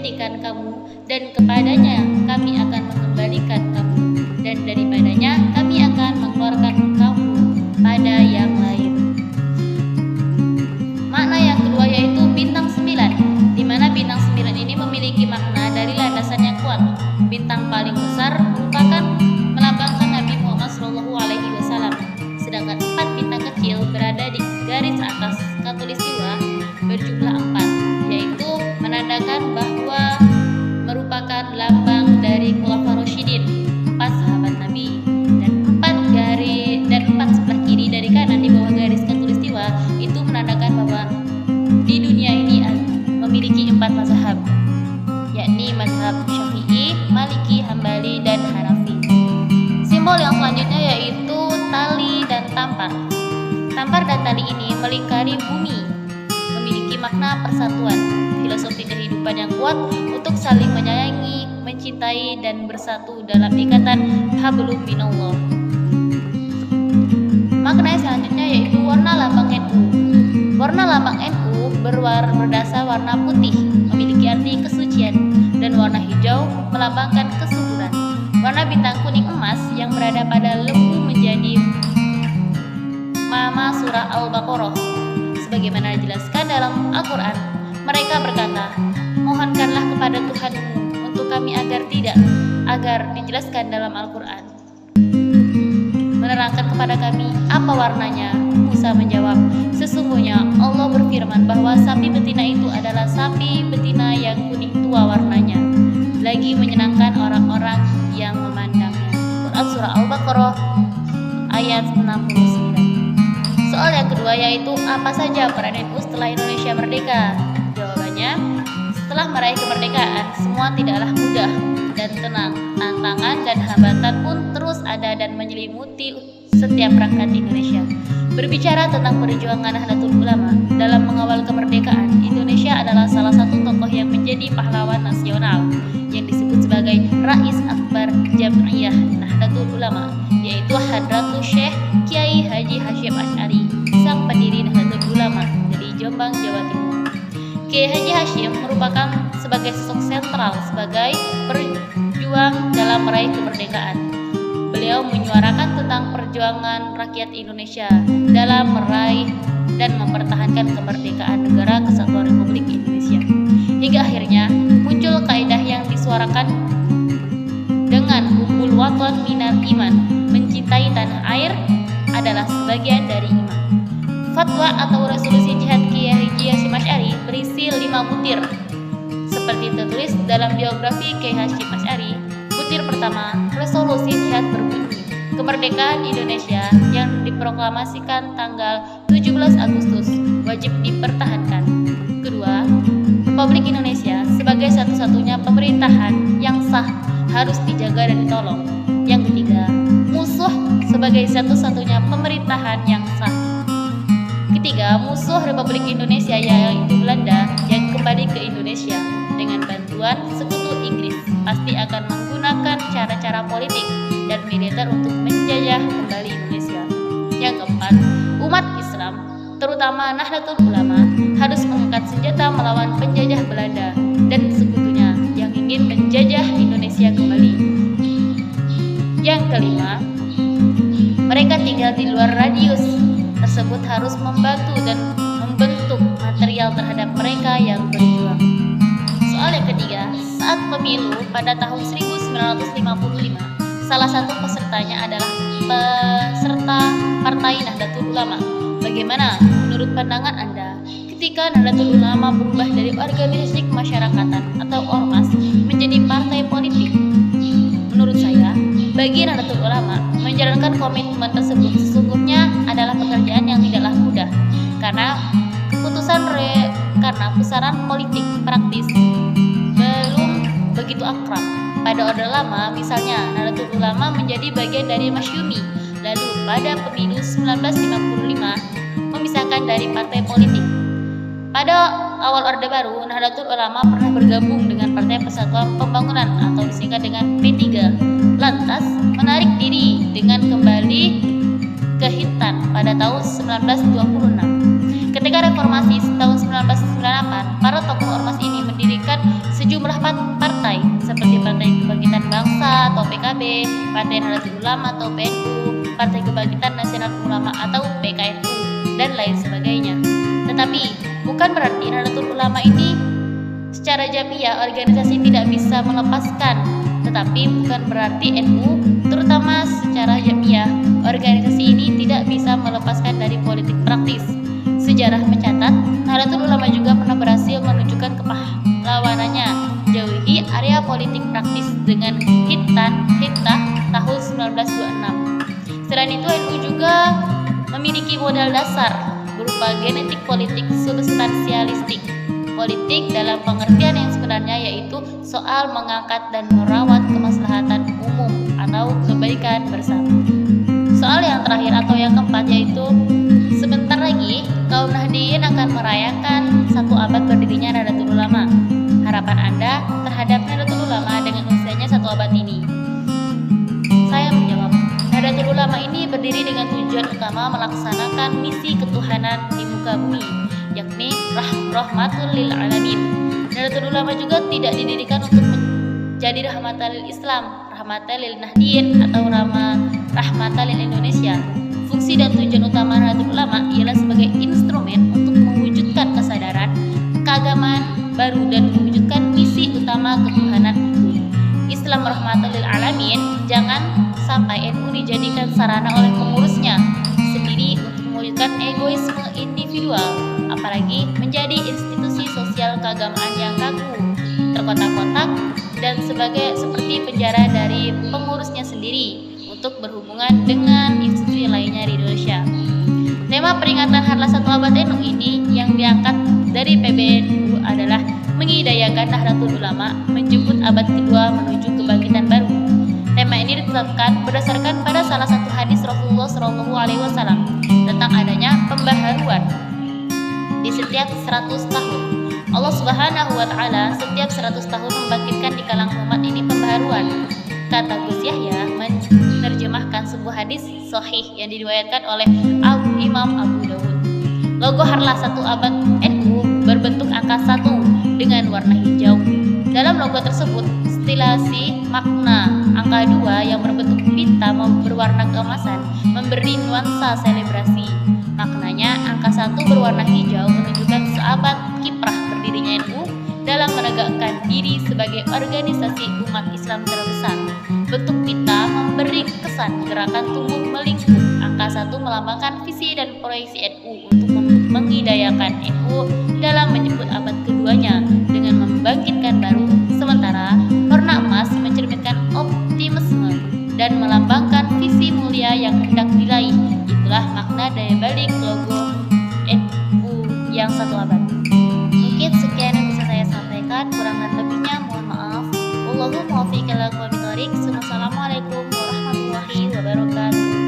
menjadikan kamu, dan kepadanya kami akan mengembalikan kamu, dan daripadanya kami akan mengeluarkan kamu pada yang lain. Makna yang kedua yaitu bintang 9, di mana bintang 9 ini memiliki makna dari landasan yang kuat. Bintang paling besar merupakan melambangkan Nabi Muhammad SAW, sedangkan 4 bintang kecil berada di garis atas khatulistiwa berjumlah 4, yaitu menandakan bahwa merupakan lambang dari Khulafaur Rasyidin, 4 sahabat Nabi, dan 4 sebelah kiri dari kanan di bawah garis khatulistiwa itu menandakan bahwa di dunia ini memiliki 4 mazhab, yakni mazhab Syafi'i, Maliki, Hambali, dan Hanafi. Simbol yang selanjutnya yaitu tali dan tampar. Tampar dan tali ini melingkari bumi, memiliki makna persatuan, filosofi kehidupan yang kuat untuk saling menyayangi, mencintai, dan bersatu dalam ikatan hablum minallah. Makna yang selanjutnya yaitu warna lambang NU. Warna lambang NU berdasar warna putih, memiliki arti kesucian, dan warna hijau melambangkan kesuburan. Warna bintang kuning emas yang berada pada lembu menjadi mama surah Al-Baqarah. Sebagaimana dijelaskan dalam Al-Quran, mereka berkata, mohonkanlah kepada Tuhanmu untuk kami agar dijelaskan dalam Al-Quran, menerangkan kepada kami apa warnanya. Musa menjawab, sesungguhnya Allah berfirman bahwa sapi betina itu adalah sapi betina yang kuning tua warnanya, lagi menyenangkan orang-orang yang memandangnya. Quran Surah Al-Baqarah ayat 69. Soal yang kedua yaitu apa saja peran NU setelah Indonesia merdeka? Jawabannya, setelah meraih kemerdekaan, semua tidaklah mudah dan tenang. Tantangan dan hambatan pun terus ada dan menyelimuti setiap rakyat Indonesia. Berbicara tentang perjuangan Nahdlatul Ulama dalam mengawal kemerdekaan, Indonesia adalah salah satu tokoh yang menjadi pahlawan nasional yang disebut sebagai Rais Akbar Jam'iyah Nahdlatul Ulama, yaitu Hadratus Syekh Kiai Haji Hasyim Asy'ari, sang pendiri Nahdlatul Ulama dari Jombang, Jawa Timur. Kiai Haji Hasyim merupakan sebagai sosok sentral sebagai berjuang dalam meraih kemerdekaan. Beliau menyuarakan tentang perjuangan rakyat Indonesia dalam meraih dan mempertahankan kemerdekaan negara Kesatuan Republik Indonesia. Hingga akhirnya muncul kaidah yang disuarakan dengan hubbul waton minal iman, mencintai tanah air adalah sebagian dari iman. Fatwa atau resolusi jihad Kiai Haji Hasyim Asy'ari berisi 5 butir. Seperti tertulis dalam biografi Kiai Hasyim Asy'ari, butir pertama, resolusi jihad berbunyi, kemerdekaan Indonesia yang diproklamasikan tanggal 17 Agustus wajib dipertahankan. Kedua, Republik Indonesia sebagai satu-satunya pemerintahan yang sah harus dijaga dan ditolong. Yang ketiga, musuh sebagai satu-satunya pemerintahan yang sah. Ketiga, musuh Republik Indonesia yaitu Belanda yang kembali ke Indonesia dengan bantuan sekutu Inggris pasti akan menggunakan cara-cara politik dan militer untuk menjajah kembali Indonesia. Yang keempat, umat Islam, terutama Nahdlatul Ulama, harus mengangkat senjata melawan penjajah Belanda dan sekutunya yang ingin menjajah Indonesia kembali. Yang kelima, mereka tinggal di luar radius tersebut harus membantu dan membentuk material terhadap mereka yang berjuang. Soal yang ketiga, saat pemilu pada tahun 1955, salah satu pesertanya adalah peserta Partai Nahdlatul Ulama. Bagaimana menurut pandangan Anda ketika Nahdlatul Ulama berubah dari organisasi kemasyarakatan atau ormas menjadi partai politik? Menurut saya, bagi Nahdlatul Ulama, menjalankan komitmen tersebut sesungguhnya adalah pekerjaan yang tidaklah mudah karena pusaran politik praktis belum begitu akrab. Pada Orde Lama, misalnya, Nahdlatul Ulama menjadi bagian dari Masyumi, lalu pada pemilu 1955 memisahkan dari partai politik. Pada awal Orde Baru, Nahdlatul Ulama pernah bergabung dengan Partai Persatuan Pembangunan atau disingkat dengan P3, lantas menarik diri dengan kembali ke Hintan pada tahun 1926. Ketika reformasi tahun 1998, para tokoh ormas ini mendirikan sejumlah sejumlah partai seperti Partai Kebangkitan Bangsa atau PKB, Partai Nahdlatul Ulama atau PNU, Partai Kebangkitan Nasional Ulama atau PKNU, dan lain sebagainya. Tetapi bukan berarti Nahdlatul Ulama ini secara jamiah organisasi tidak bisa melepaskan, tetapi bukan berarti NU terutama secara jamiah organisasi ini tidak bisa melepaskan dari politik praktis. Sejarah mencatat Nahdlatul Ulama juga pernah berhasil menunjukkan kepahlawanannya jauhi area politik praktis dengan Hitah tahun 1926. Selain itu NU juga memiliki modal dasar berupa genetik politik substansialistik. Politik dalam pengertian yang sebenarnya yaitu soal mengangkat dan merawat kemaslahatan umum atau kebaikan bersama. Soal yang terakhir atau yang keempat yaitu sebentar lagi kaum Nahdliyin akan merayakan 1 abad berdirinya Nahdlatul Ulama. Harapan Anda terhadap Nahdlatul Ulama dengan usianya 1 abad ini? Saya menjawab, Nahdlatul Ulama ini berdiri dengan tujuan utama melaksanakan misi ketuhanan di muka bumi, yakni rahmatul lil alamin. Nahdlatul Ulama juga tidak didirikan untuk menjadi rahmatan lil Islam, rahmatan lil Nahdliyin atau rahmatan lil Indonesia. Fungsi dan tujuan utama Nahdlatul Ulama ialah sebagai instrumen untuk mewujudkan kesadaran keagamaan baru dan mewujudkan misi utama ketuhanan itu. Islam rahmatan lil alamin, jangan sampai NU dijadikan sarana oleh pengurusnya sendiri untuk mewujudkan egoisme individual, apalagi menjadi institusi sosial keagamaan yang kaku, terkotak-kotak, dan seperti penjara dari pengurusnya sendiri untuk berhubungan dengan institusi lainnya di Indonesia. Tema peringatan Harlah 1 Abad NU ini yang diangkat dari PBNU adalah mengidayakan Nahdlatul Ulama menjemput abad kedua menuju kebangkitan baru. Tema ini ditetapkan berdasarkan pada salah satu hadis Rasulullah SAW tentang adanya pembaharuan di setiap 100 tahun. Allah Subhanahu wa Ta'ala setiap 100 tahun membangkitkan di kalangan umat ini pembaharuan. Kata Gus Yahya menerjemahkan sebuah hadis sahih yang diriwayatkan oleh Imam Abu Dawud. Logo Harlah 1 Abad NU berbentuk angka 1 dengan warna hijau. Dalam logo tersebut stilasi makna angka 2 yang berbentuk bintang berwarna keemasan memberi nuansa selebrasi. Maknanya angka 1 berwarna hijau menunjukkan seabad kiprah berdirinya NU dalam menegakkan diri sebagai organisasi umat Islam terbesar. Bentuk pita memberi kesan gerakan tumbuh melingkup. Angka 1 melambangkan visi dan proyeksi NU untuk mengidayakan NU dalam menyebut abad keduanya dengan membangkitkan baru, sementara warna emas mencerminkan optimisme dan melambangkan visi mulia yang hendak diraih. Itulah makna dari balik logo NU yang 1 abad. Mungkin sekian yang bisa saya sampaikan, kurang dan lebihnya mohon maaf. Wallahu muwaffiq ila aqwamit thoriq. Wassalamualaikum warahmatullahi wabarakatuh.